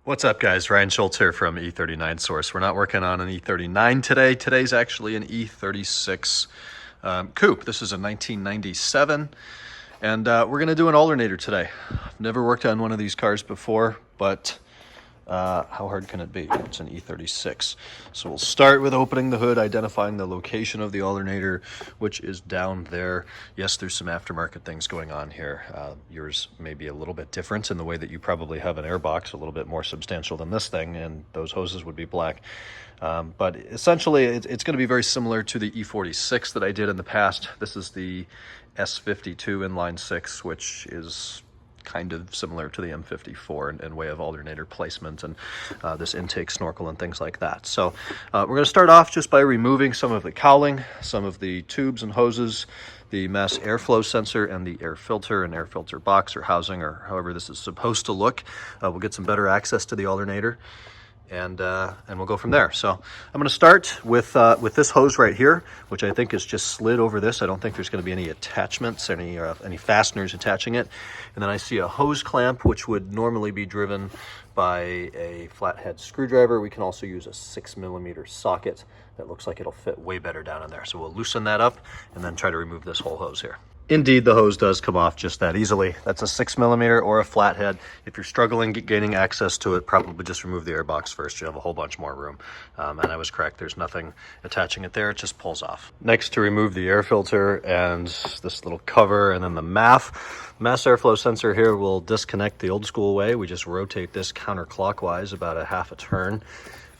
What's up, guys? Ryan Schultz here from E39 Source. We're not working on an E39 today. Today's actually an E36 Coupe. This is a 1997, and we're going to do an alternator today. I've never worked on one of these cars before, but how hard can it be? It's an E36. So we'll start with opening the hood, identifying the location of the alternator, which is down there. Yes, there's some aftermarket things going on here. Yours may be a little bit different in the way that you probably have an air box, a little bit more substantial than this thing, and those hoses would be black. But essentially, it's going to be very similar to the E46 that I did in the past. This is the S52 inline 6, which is kind of similar to the M54 in way of alternator placement and this intake snorkel and things like that. So we're going to start off just by removing some of the cowling, some of the tubes and hoses, the mass airflow sensor, and the air filter and air filter box or housing, or however this is supposed to look. We'll get some better access to the alternator, and we'll go from there. So I'm going to start with this hose right here, which I think is just slid over this. I don't think there's going to be any attachments, any fasteners attaching it. And then I see a hose clamp, which would normally be driven by a flathead screwdriver. We can also use a 6mm socket that looks like it'll fit way better down in there. So we'll loosen that up and then try to remove this whole hose here. Indeed, the hose does come off just that easily. That's a 6mm or a flathead. If you're struggling gaining access to it, probably just remove the air box first. You have a whole bunch more room. And I was correct, there's nothing attaching it there, it just pulls off. Next, to remove the air filter and this little cover and then the mass airflow sensor here will disconnect the old school way. We just rotate this counterclockwise about a half a turn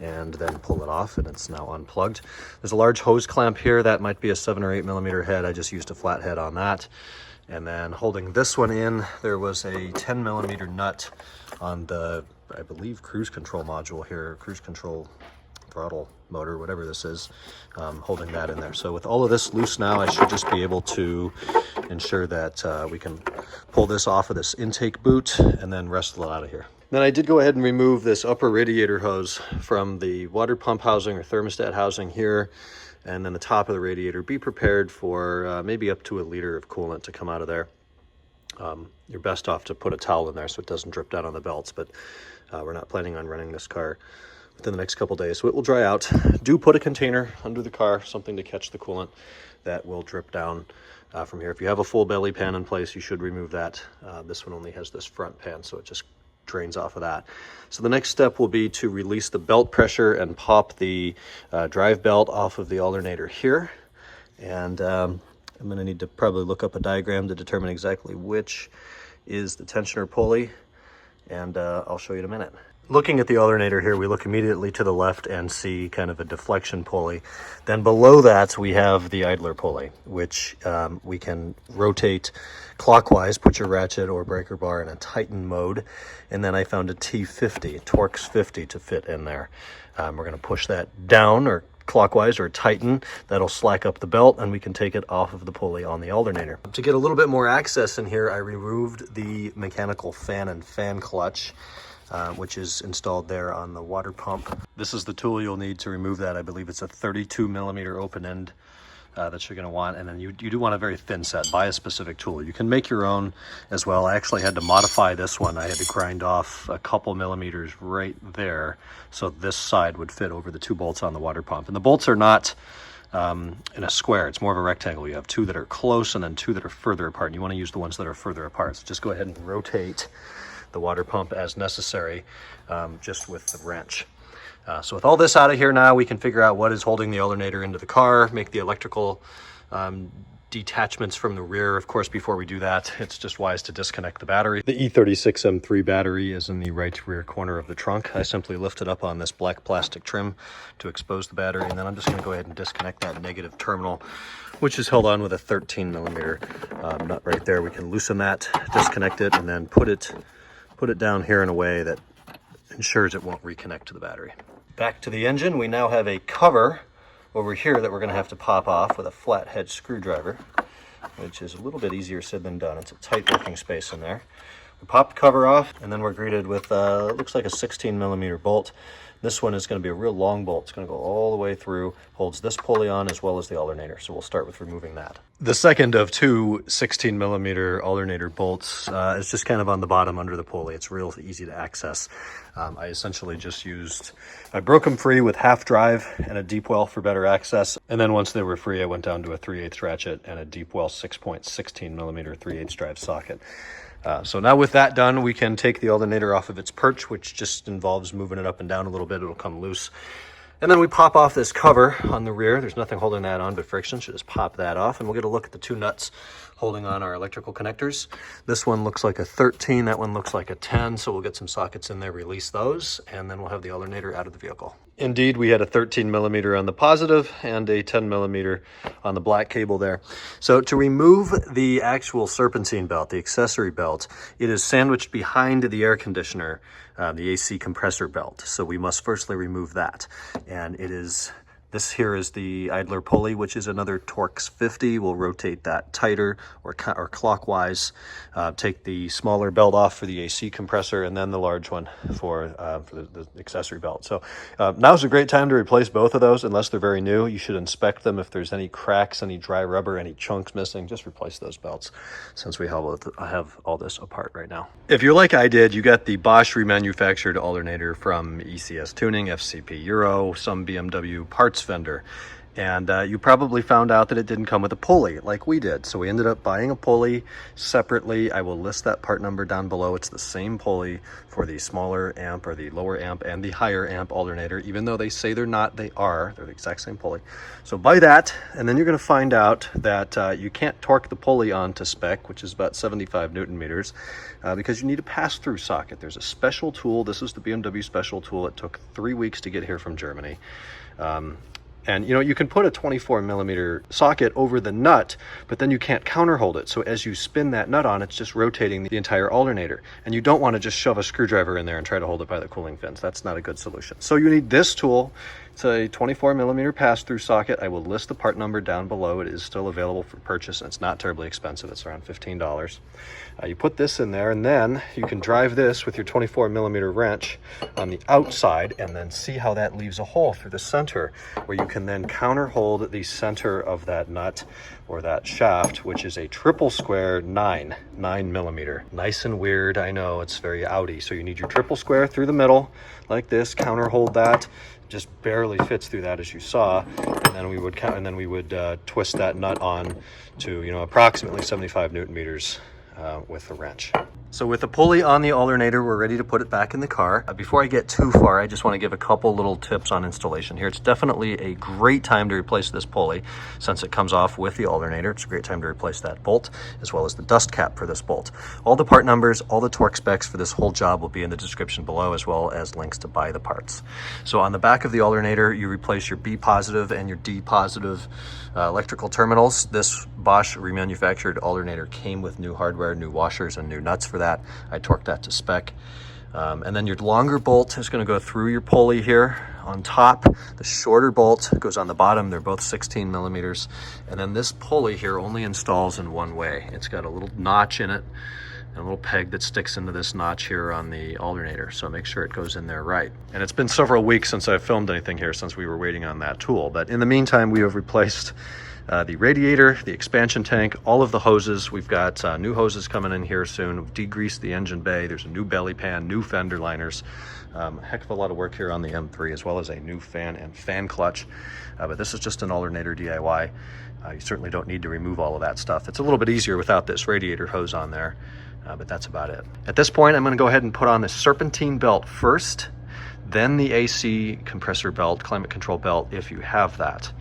and then pull it off, and it's now unplugged. There's a large hose clamp here. That might be a 7 or 8mm head. I just used a flathead on that. And then holding this one in, there was a 10mm nut on the, I believe, cruise control module here, cruise control throttle motor, whatever this is, holding that in there. So with all of this loose now, I should just be able to ensure that we can pull this off of this intake boot and then wrestle it out of here. Then I did go ahead and remove this upper radiator hose from the water pump housing or thermostat housing here, and then the top of the radiator. Be prepared for maybe up to a liter of coolant to come out of there. You're best off to put a towel in there so it doesn't drip down on the belts, but we're not planning on running this car within the next couple days, so it will dry out. Do put a container under the car, something to catch the coolant that will drip down from here. If you have a full belly pan in place, you should remove that. This one only has this front pan, so it just drains off of that. So the next step will be to release the belt pressure and pop the drive belt off of the alternator here. And I'm going to need to probably look up a diagram to determine exactly which is the tensioner pulley, and I'll show you in a minute. Looking at the alternator here, we look immediately to the left and see kind of a deflection pulley. Then below that, we have the idler pulley, which we can rotate clockwise, put your ratchet or breaker bar in a tighten mode. And then I found a T50, Torx 50 to fit in there. We're going to push that down or clockwise or tighten. That'll slack up the belt and we can take it off of the pulley on the alternator. To get a little bit more access in here, I removed the mechanical fan and fan clutch, which is installed there on the water pump. This is the tool you'll need to remove that. I believe it's a 32mm open end that you're going to want, and then you do want a very thin set. Buy a specific tool. You can make your own as well. I actually had to modify this one. I had to grind off a couple millimeters right there so this side would fit over the 2 bolts on the water pump. And the bolts are not in a square, it's more of a rectangle. You have 2 that are close and then 2 that are further apart, and you want to use the ones that are further apart. So just go ahead and rotate the water pump as necessary, just with the wrench. So with all this out of here now, we can figure out what is holding the alternator into the car, make the electrical detachments from the rear. Of course, before we do that, it's just wise to disconnect the battery. The E36 M3 battery is in the right rear corner of the trunk. I simply lift it up on this black plastic trim to expose the battery, and then I'm just going to go ahead and disconnect that negative terminal, which is held on with a 13mm nut right there. We can loosen that, disconnect it, and then put it down here in a way that ensures it won't reconnect to the battery. Back to the engine, we now have a cover over here that we're going to have to pop off with a flathead screwdriver, which is a little bit easier said than done. It's a tight working space in there. We pop the cover off, and then we're greeted with it looks like a 16mm bolt. This one is going to be a real long bolt. It's going to go all the way through, holds this pulley on as well as the alternator. So we'll start with removing that. The second of two 16mm alternator bolts is just kind of on the bottom under the pulley. It's real easy to access. I essentially just I broke them free with half drive and a deep well for better access. And then once they were free, I went down to a 3/8 ratchet and a deep well 6.16mm 3/8 drive socket. So now with that done, we can take the alternator off of its perch, which just involves moving it up and down a little bit. It'll come loose. And then we pop off this cover on the rear. There's nothing holding that on but friction. So just pop that off, and we'll get a look at the two nuts holding on our electrical connectors. This one looks like a 13, that one looks like a 10, so we'll get some sockets in there, release those, and then we'll have the alternator out of the vehicle. Indeed, we had a 13mm on the positive and a 10mm on the black cable there. So to remove the actual serpentine belt, the accessory belt, it is sandwiched behind the air conditioner, the AC compressor belt. So we must firstly remove that. And this here is the idler pulley, which is another Torx 50. We'll rotate that tighter or clockwise. Take the smaller belt off for the AC compressor, and then the large one for the accessory belt. So now's a great time to replace both of those, unless they're very new. You should inspect them. If there's any cracks, any dry rubber, any chunks missing, just replace those belts, since we have all this apart right now. If you're like I did, you got the Bosch remanufactured alternator from ECS Tuning, FCP Euro, some BMW parts vendor, and you probably found out that it didn't come with a pulley like we did, so we ended up buying a pulley separately. I will list that part number down below. It's the same pulley for the smaller amp or the lower amp and the higher amp alternator. Even though they say they're not, they're the exact same pulley. So buy that, and then you're going to find out that you can't torque the pulley onto spec, which is about 75 Newton meters, because you need a pass-through socket. There's a special tool. This is the BMW special tool. It took 3 weeks to get here from Germany. And you can put a 24mm socket over the nut, but then you can't counterhold it. So as you spin that nut on, it's just rotating the entire alternator. And you don't want to just shove a screwdriver in there and try to hold it by the cooling fins. That's not a good solution. So you need this tool. It's a 24mm pass-through socket. I will list the part number down below. It is still available for purchase, and it's not terribly expensive. It's around $15. You put this in there, and then you can drive this with your 24mm wrench on the outside, and then see how that leaves a hole through the center, where you can then counterhold the center of that nut or that shaft, which is a triple square 9mm. Nice and weird, I know, it's very outy. So you need your triple square through the middle like this, counterhold that. Just barely fits through that, as you saw, and then we would twist that nut on to approximately 75 Newton meters with the wrench. So with the pulley on the alternator, we're ready to put it back in the car. Before I get too far, I just want to give a couple little tips on installation here. It's definitely a great time to replace this pulley since it comes off with the alternator. It's a great time to replace that bolt as well as the dust cap for this bolt. All the part numbers, all the torque specs for this whole job will be in the description below, as well as links to buy the parts. So on the back of the alternator, you replace your B positive and your D positive electrical terminals. This Bosch remanufactured alternator came with new hardware, new washers, and new nuts for that. I torqued that to spec. And then your longer bolt is going to go through your pulley here on top. The shorter bolt goes on the bottom. They're both 16mm. And then this pulley here only installs in one way. It's got a little notch in it and a little peg that sticks into this notch here on the alternator. So make sure it goes in there right. And it's been several weeks since I've filmed anything here, since we were waiting on that tool. But in the meantime, we have replaced the radiator, the expansion tank, all of the hoses. We've got new hoses coming in here soon. We've degreased the engine bay. There's a new belly pan, new fender liners. Heck of a lot of work here on the M3, as well as a new fan and fan clutch. But this is just an alternator DIY. You certainly don't need to remove all of that stuff. It's a little bit easier without this radiator hose on there, but that's about it. At this point, I'm going to go ahead and put on the serpentine belt first, then the AC compressor belt, climate control belt, if you have that.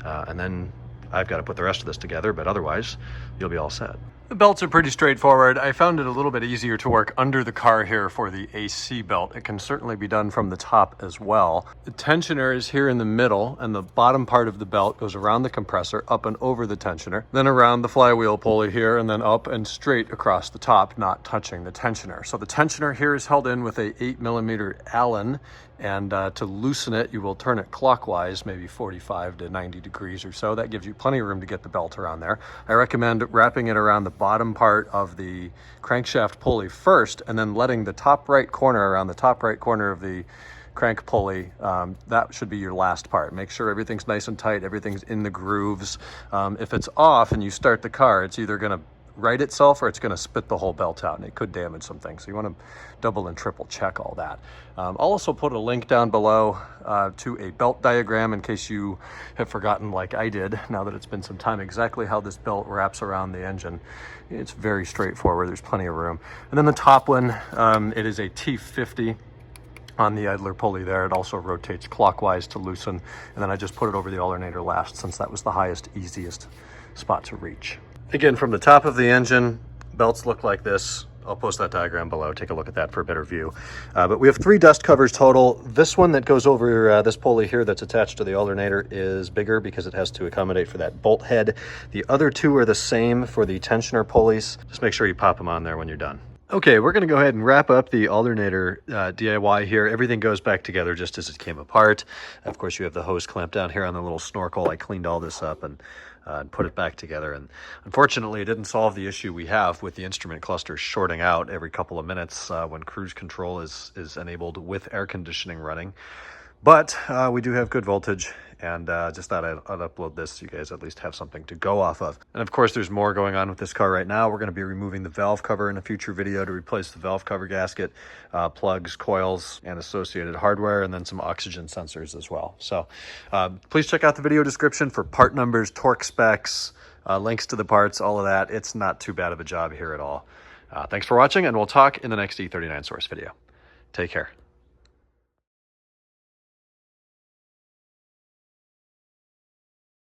And then I've got to put the rest of this together, but otherwise you'll be all set. The belts are pretty straightforward. I found it a little bit easier to work under the car here for the AC belt. It can certainly be done from the top as well. The tensioner is here in the middle, and the bottom part of the belt goes around the compressor, up and over the tensioner, then around the flywheel pulley here, and then up and straight across the top, not touching the tensioner. So the tensioner here is held in with a 8mm Allen, and to loosen it, you will turn it clockwise, maybe 45 to 90 degrees or so. That gives you plenty of room to get the belt around there. I recommend wrapping it around the bottom part of the crankshaft pulley first, and then letting the top right corner, around the top right corner of the crank pulley, that should be your last part. Make sure everything's nice and tight, everything's in the grooves. If it's off and you start the car, it's either going to right itself or it's going to spit the whole belt out, and it could damage some things. So you want to double and triple check all that. I'll also put a link down below to a belt diagram in case you have forgotten, like I did, now that it's been some time, exactly how this belt wraps around the engine. It's very straightforward. There's plenty of room. And then the top one, it is a T50 on the idler pulley there. It also rotates clockwise to loosen. And then I just put it over the alternator last, since that was the highest, easiest spot to reach. Again, from the top of the engine, belts look like this. I'll post that diagram below. Take a look at that for a better view. But we have 3 dust covers total. This one that goes over this pulley here that's attached to the alternator is bigger because it has to accommodate for that bolt head. The other 2 are the same for the tensioner pulleys. Just make sure you pop them on there when you're done. Okay, we're going to go ahead and wrap up the alternator DIY here. Everything goes back together just as it came apart. Of course, you have the hose clamp down here on the little snorkel. I cleaned all this up and put it back together. And unfortunately, it didn't solve the issue we have with the instrument cluster shorting out every couple of minutes when cruise control is enabled with air conditioning running. But we do have good voltage, and just thought I'd upload this so you guys at least have something to go off of. And of course, there's more going on with this car right now. We're going to be removing the valve cover in a future video to replace the valve cover gasket, plugs, coils, and associated hardware, and then some oxygen sensors as well. So please check out the video description for part numbers, torque specs, links to the parts, all of that. It's not too bad of a job here at all. Thanks for watching, and we'll talk in the next E39 source video. Take care.